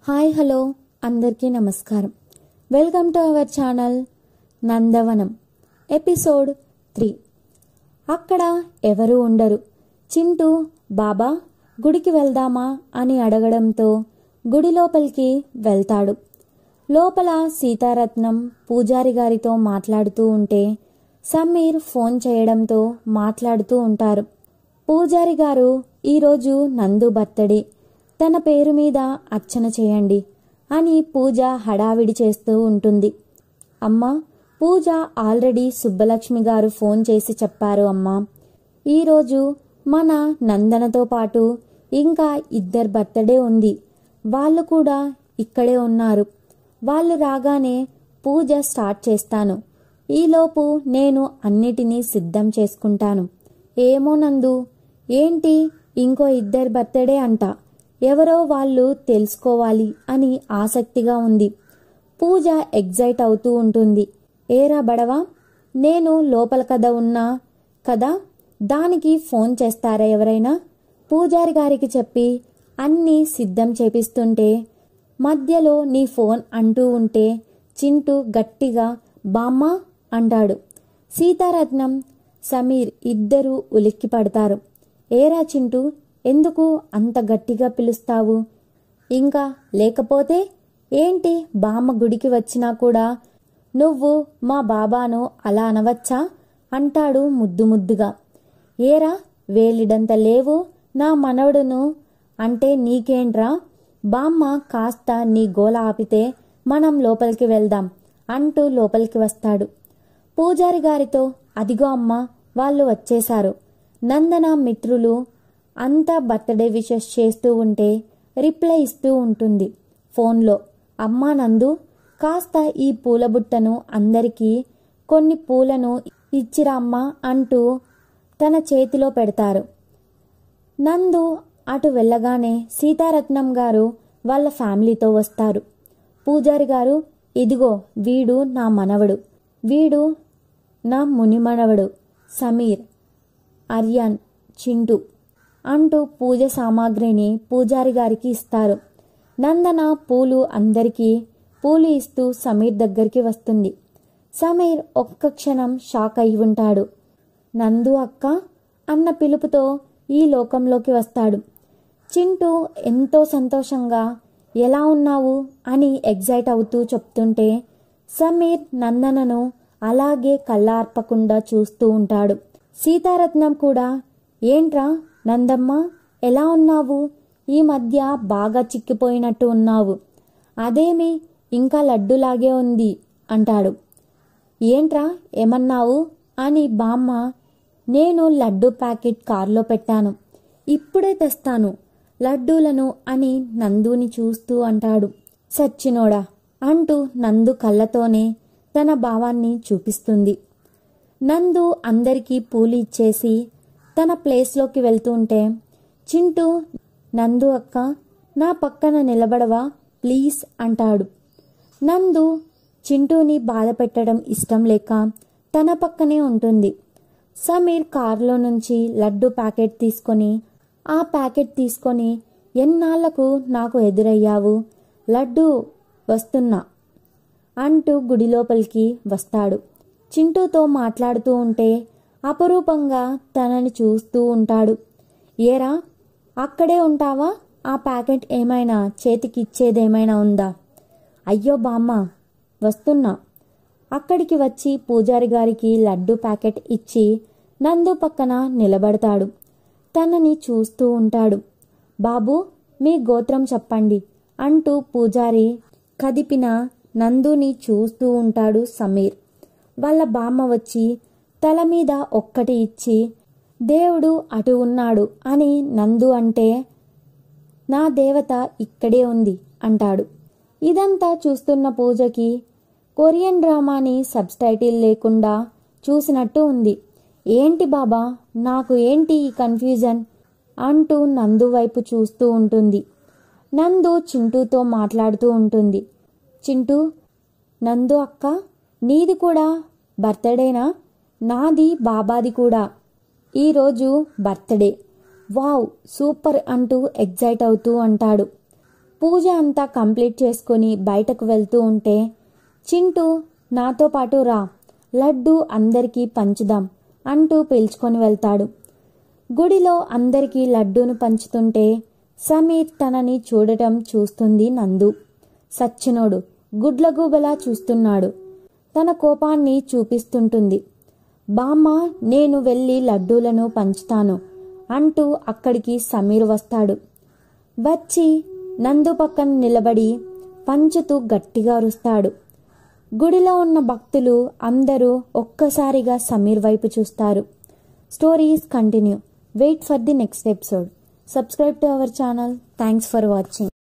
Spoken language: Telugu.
హాయ్ హలో అందరికీ నమస్కారం. Welcome to our channel Nandavanam episode 3. అక్కడ ఎవరూ ఉండరు. చింటూ బాబా గుడికి వెళ్దామా అని అడగడంతో గుడి లోపలికి వెళ్తాడు. లోపల సీతారత్నం పూజారి గారితో మాట్లాడుతూ ఉంటే సమీర్ ఫోన్ చేయడంతో మాట్లాడుతూ ఉంటారు. పూజారి గారు, ఈరోజు నందు బర్త్డే, తన పేరు మీద అర్చన చేయండి అని పూజ హడావిడి చేస్తూ ఉంటుంది. అమ్మా, పూజ ఆల్రెడీ సుబ్బలక్ష్మి గారు ఫోన్ చేసి చెప్పారు అమ్మా. ఈరోజు మన నందనతో పాటు ఇంకా 2 బర్త్డే ఉంది. వాళ్ళు కూడా ఇక్కడే ఉన్నారు. వాళ్ళు రాగానే పూజ స్టార్ట్ చేస్తాను. ఈలోపు నేను అన్నిటినీ సిద్ధం చేసుకుంటాను. ఏమో నందు, ఏంటి ఇంకో 2 బర్త్డే అంట, ఎవరో వాళ్ళు తెలుసుకోవాలి అని ఆసక్తిగా ఉంది. పూజ ఎగ్జైట్ అవుతూ ఉంటుంది. ఏరా బడవా, నేను లోపల కదా ఉన్నా కదా, దానికి ఫోన్ చేస్తారా ఎవరైనా? పూజారి గారికి చెప్పి అన్నీ సిద్ధం చేపిస్తుంటే మధ్యలో నీ ఫోన్ అంటూ ఉంటే చింటూ గట్టిగా బామ్మ అంటాడు. సీతారత్నం, సమీర్ ఇద్దరూ ఉలిక్కి పడతారు. ఏరా చింటూ, ఎందుకు అంత గట్టిగా పిలుస్తావు? ఇంకా లేకపోతే ఏంటి, బామ్మ గుడికి వచ్చినా కూడా నువ్వు మా బాబాను అలా అనవచ్చా అంటాడు ముద్దు ముద్దుగా. ఏరా, వేలిడంత లేవు నా మనవడును అంటే నీకేంట్రా? బామ్మ కాస్త నీ గోల ఆపితే మనం లోపలికి వెళ్దాం అంటూ లోపలికి వస్తాడు. పూజారి గారితో, అదిగో అమ్మ వాళ్ళు వచ్చేశారు. నందన మిత్రులు అంతా బర్త్డే విషెస్ చేస్తూ ఉంటే రిప్లై ఇస్తూ ఉంటుంది ఫోన్లో. అమ్మా నందు, కాస్త ఈ పూల బుట్టను అందరికీ కొన్ని పూలను ఇచ్చిరా అమ్మా అంటూ తన చేతిలో పెడతారు. నందు అటు వెళ్ళగానే సీతారత్నం గారు వాళ్ళ ఫ్యామిలీతో వస్తారు. పూజారి గారు, ఇదిగో వీడు నా మనవడు, వీడు నా ముని మనవడు సమీర్, అర్యాన్, చింటూ అంటూ పూజ సామాగ్రిని పూజారి గారికి ఇస్తారు. నందన పూలు అందరికీ పూలు ఇస్తూ సమీర్ దగ్గరికి వస్తుంది. సమీర్ ఒక్క క్షణం షాక్ అయి ఉంటాడు. నందు అక్క అన్న పిలుపుతో ఈ లోకంలోకి వస్తాడు. చింటూ ఎంతో సంతోషంగా ఎలా ఉన్నావు అని ఎగ్జైట్ అవుతూ చెప్తుంటే సమీర్ నందనను అలాగే కళ్ళార్పకుండా చూస్తూ ఉంటాడు. సీతారత్నం కూడా, ఏంట్రా నందమ్మ ఎలా ఉన్నావు? ఈ మధ్య బాగా చిక్కిపోయినట్టు ఉన్నావు. అదేమి ఇంకా లడ్డులాగే ఉంది అంటాడు. ఏంట్రా ఏమన్నావు అని బామ్మ, నేను లడ్డు ప్యాకెట్ కారులో పెట్టాను, ఇప్పుడే తెస్తాను లడ్డూలను అని నందుని చూస్తూ అంటాడు. సచ్చినోడా అంటూ నందు కళ్ళతోనే తన భావాన్ని చూపిస్తుంది. నందు అందరికీ పూలు ఇచ్చేసి తన ప్లేస్లోకి వెళ్తుంటే చింటూ, నందు అక్క నా పక్కన నిలబడవా ప్లీజ్ అంటాడు. నందు చింటూని బాధ పెట్టడం ఇష్టం లేక తన పక్కనే ఉంటుంది. సమీర్ కారులో నుంచి లడ్డు ప్యాకెట్ తీసుకొని ఆ ప్యాకెట్ తీసుకొని, ఎన్నాళ్లకు నాకు ఎదురయ్యావు, లడ్డు వస్తున్నా అంటూ గుడి లోపలికి వస్తాడు. చింటూతో మాట్లాడుతూ ఉంటే అపరూపంగా తనని చూస్తూ ఉంటాడు. ఏరా, అక్కడే ఉంటావా? ఆ ప్యాకెట్ ఏమైనా చేతికి ఇచ్చేదేమైనా ఉందా? అయ్యో బామ్మ, వస్తున్నా. అక్కడికి వచ్చి పూజారి గారికి లడ్డు ప్యాకెట్ ఇచ్చి నందు పక్కన నిలబడతాడు. తనని చూస్తూ ఉంటాడు. బాబు, మీ గోత్రం చెప్పండి అంటూ పూజారి కదిపిన నందుని చూస్తూ ఉంటాడు సమీర్. వాళ్ళ బామ్మ వచ్చి తల మీద ఒక్కటి ఇచ్చి, దేవుడు అటు ఉన్నాడు అని నందు అంటే, నా దేవత ఇక్కడే ఉంది అంటాడు. ఇదంతా చూస్తున్న పూజకి కొరియన్ డ్రామాని సబ్టైటిల్ లేకుండా చూసినట్టు ఉంది. ఏంటి బాబా, నాకు ఏంటి ఈ కన్ఫ్యూజన్ అంటూ నందు వైపు చూస్తూ ఉంటుంది. నందు చింటూతో మాట్లాడుతూ ఉంటుంది. చింటూ, నందు అక్క నీది కూడా బర్త్డేనా? నాది బాబాది కూడా ఈరోజు బర్త్డే. వావ్ సూపర్ అంటూ ఎగ్జైట్ అవుతూ అంటాడు. పూజ అంతా కంప్లీట్ చేసుకొని బయటకు వెళ్తూ ఉంటే చింటూ నాతో పాటు రా, లడ్డు అందరికీ పంచుదాం అంటూ పిలుచుకొని వెళ్తాడు. గుడిలో అందరికీ లడ్డూను పంచుతుంటే సమీర్ తనని చూస్తుంది నందు. సచ్చినోడు గుడ్లగూబలా చూస్తున్నాడు. తన కోపాన్ని చూపిస్తుంటుంది. బామ్మ, నేను వెళ్ళి లడ్డూలను పంచుతాను అంటూ అక్కడికి సమీర్ వస్తాడు. వచ్చి నందు పక్కన నిలబడి పంచుతూ గట్టిగా అరుస్తాడు. గుడిలో ఉన్న భక్తులు అందరూ ఒక్కసారిగా సమీర్ వైపు చూస్తారు. Stories continue. Wait for the next episode. Subscribe to our channel. Thanks for watching.